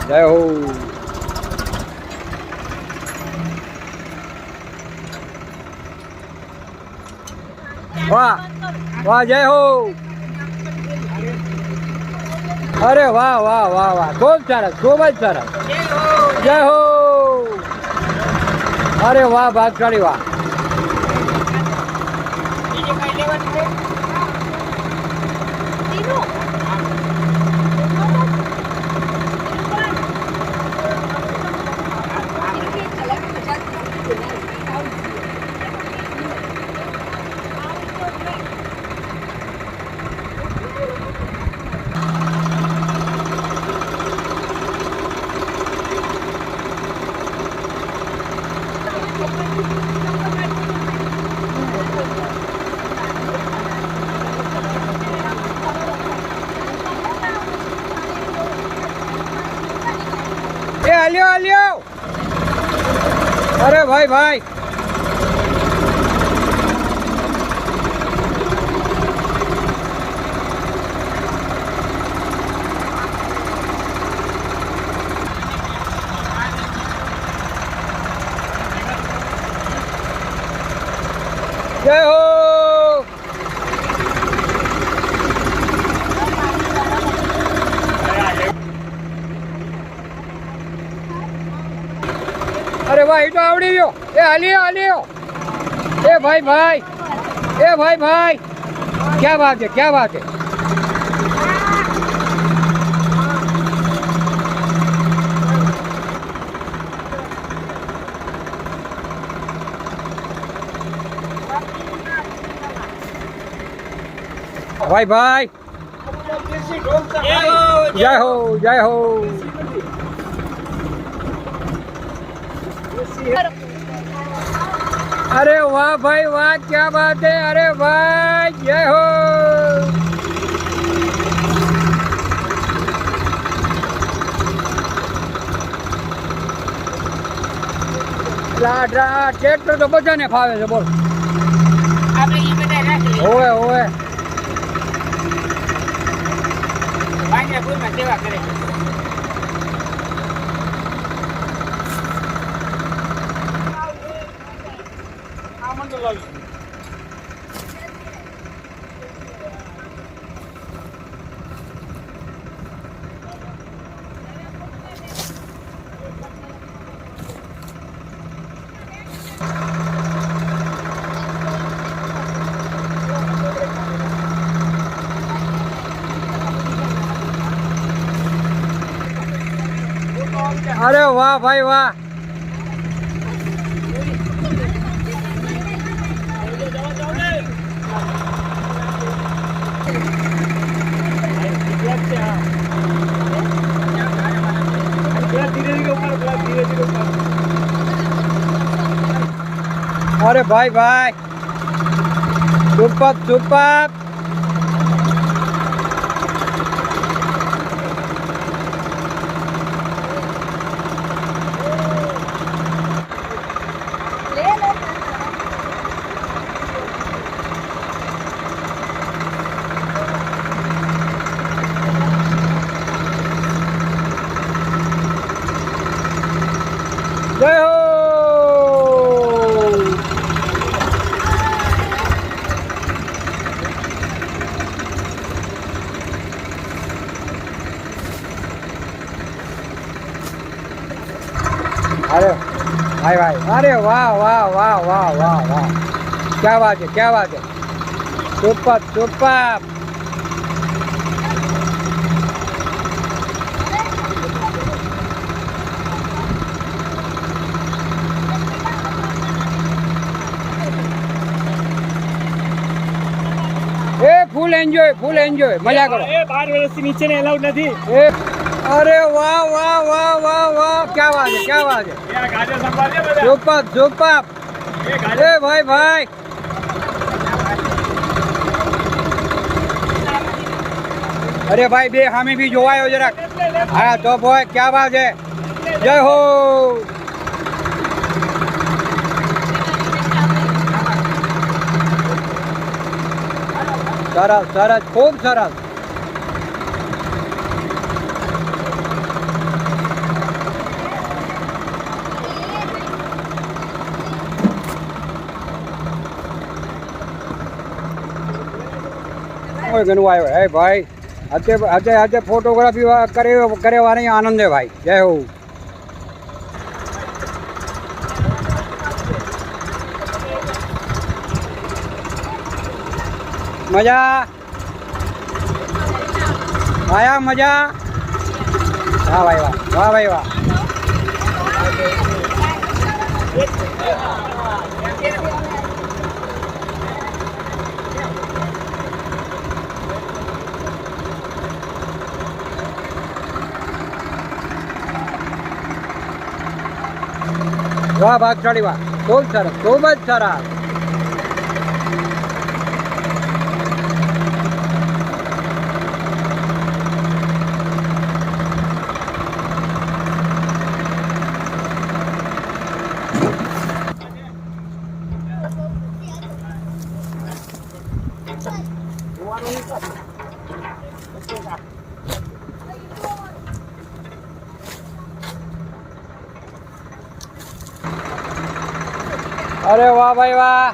જય હો. વાહ વાહ, જય હો. અરે વાહ વાહ વાહ વાહ, ખૂબ સરસ, ખૂબ જ સરસ. જય હો. અરે વાહ ભાગશાળી, વાહ. એ હાલ્યો હાલ્યો. અરે ભાઈ ભાઈ, જય હો. અરે ભાઈ, તો આવડી ગયો. એ હાલ્યો હાલ્યો. એ ભાઈ ભાઈ, એ ભાઈ ભાઈ, ક્યાં વાત છે, ક્યાં વાત છે. ભાઈ ભાઈ, જય હો જય હો. अरे वाह भाई वाह, क्या बात है. अरे भाई, जय हो. ટ્રેક્ટર તો બધાને ફાવે છે, બોલ. હોવે હોવે. સેવા કરે છે. अरे वाह भाई वाह. अरे भाई भाई, सुपर सुपर. जय हो. अरे भाई भाई, अरे वाह वाह वाह वाह वाह वाह, क्या बात है, क्या बात है. Super super. Full enjoy, full enjoy, मजा करो. 12 વર્ષથી નીચે ને અલાઉડ નથી. अरे वाह वाह वाह वाह वाह, क्या बात है, क्या बात है. Super super. ए भाई भाई, अरे भाई बे हमें भी જોવાયો જરાક. હા તો ભાઈ, क्या बात है. जय हो. સરસ સરસ, ખૂબ સરસ. ઓય ઘણું આવ્યો હે ભાઈ આજે ફોટોગ્રાફી કરવાની આનંદ હે ભાઈ જય હો મજા આયા મજા વાહ ભાઈ વાહ વાહ ભાઈ વાહ વાહ ભાગશાળી વાહ ખૂબ સરસ ખૂબ જ સરસ અરે વાહ ભાઈ વાહ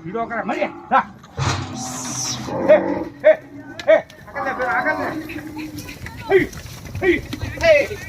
वीडियो कर मरिया ला हे हे हे આગળ લે હે હે હે હે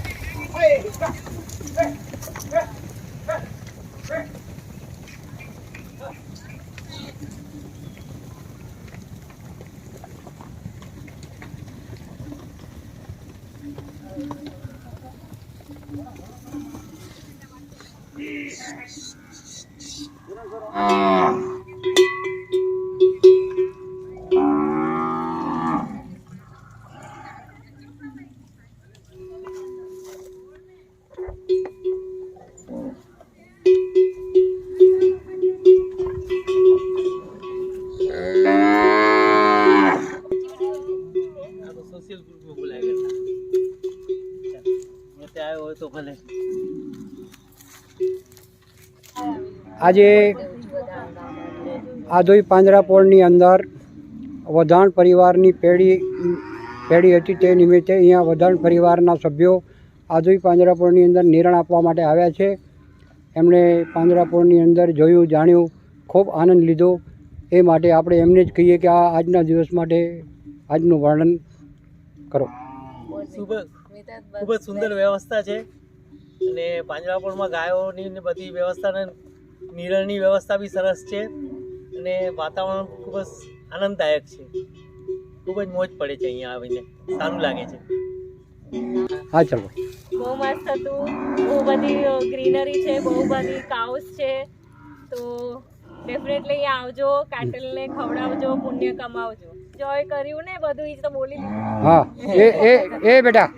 सोशल ग्रुप में बुलाया गया था आए हो तो भले આજે આધોઈ પાંજરાપોળની અંદર વધાણ પરિવારની પેઢી હતી તે નિમિત્તે અહીંયા વધાણ પરિવારના સભ્યો આધોઈ પાંજરાપોળની અંદર નિરણ આપવા માટે આવ્યા છે. એમણે પાંજરાપોળની અંદર જોયું જાણ્યું ખૂબ આનંદ લીધો. એ માટે આપણે એમને જ કહીએ કે આ આજના દિવસ માટે આજનું વર્ણન કરો. ખૂબ જ સુંદર વ્યવસ્થા છે અને પાંજરાપોળમાં ગાયોની ને બધી વ્યવસ્થા નિરણની વ્યવસ્થા બી સરસ છે અને વાતાવરણ ખૂબ જ આનંદદાયક છે. ખૂબ જ મોજ પડે છે અહીંયા આવીને, સારું લાગે છે. હા ચાલો. બહુ મસ્ત હતું, બહુ બધી ગ્રીનરી છે, બહુ બધી કાઉસ છે. તો ડેફિનેટલી અહીંયા આવજો, કેટલને ખવડાવજો, પુણ્ય કમાવજો. જોય કર્યું ને બધું, એ તો બોલી લીધું. હા એ બેટા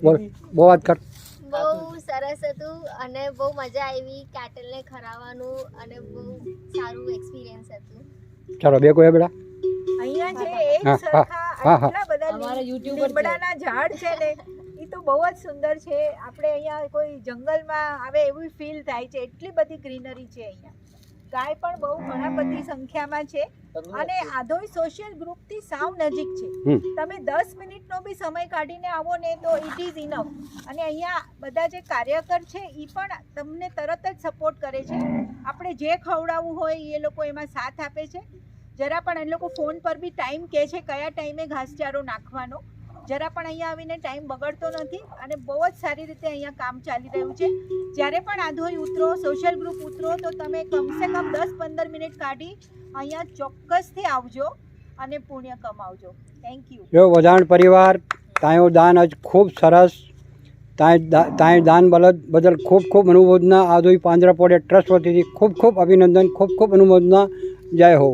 બોલ, બહુ વાત કર. બહુ સરસ હતું અને બહુ મજા આવી કેટલને ખરાવવાનું અને બહુ સારું એક્સપિરિયન્સ હતું. ચાલો બે કોઈ બેટા અહીંયા છે એક સરખા આટલા બધા લીમડાના ઝાડ છે ને, એ તો બહુ જ સુંદર છે. આપણે અહીંયા કોઈ જંગલમાં આવે એવું ફીલ થાય છે, એટલી બધી ગ્રીનરી છે અહીંયા. ગાય પણ બહુ ઘણા બધી સંખ્યામાં છે અને આધોઈ સોશિયલ ગ્રુપથી સાવ નજીક છે. તમે 10 મિનિટનો બી સમય કાઢીને આવો ને તો ઇટ ઇઝ ઇનફ. અને અહીંયા બધા જે કાર્યકર છે એ પણ તમને તરત જ સપોર્ટ કરે છે. આપણે જે ખવડાવવું હોય એ લોકો એમાં સાથ આપે છે. જરા પણ એ લોકો ફોન પર બી ટાઈમ કહે છે કયા ટાઈમે ઘાસચારો નાખવાનો. જરા પણ અહીંયા આવીને ટાઈમ બગડતો નથી અને બહુ જ સારી રીતે અહીંયા કામ ચાલી રહ્યું છે. જ્યારે પણ આધોઈ ઉતરો, સોશિયલ ગ્રુપ ઉતરો તો તમે કમસે કમ 10-15 મિનિટ કાઢી અહીંયા ચોક્કસથી આવજો અને પુણ્ય કમાવજો. Thank you. જો વધાણ પરિવાર તાયો દાન આજ ખૂબ સરસ. તાય દાન બદલ ખૂબ ખૂબ અનુમોદના. આધોઈ પાંજરાપોળ ટ્રસ્ટ વતીથી ખૂબ ખૂબ અભિનંદન, ખૂબ ખૂબ અનુમોદના. જય હો.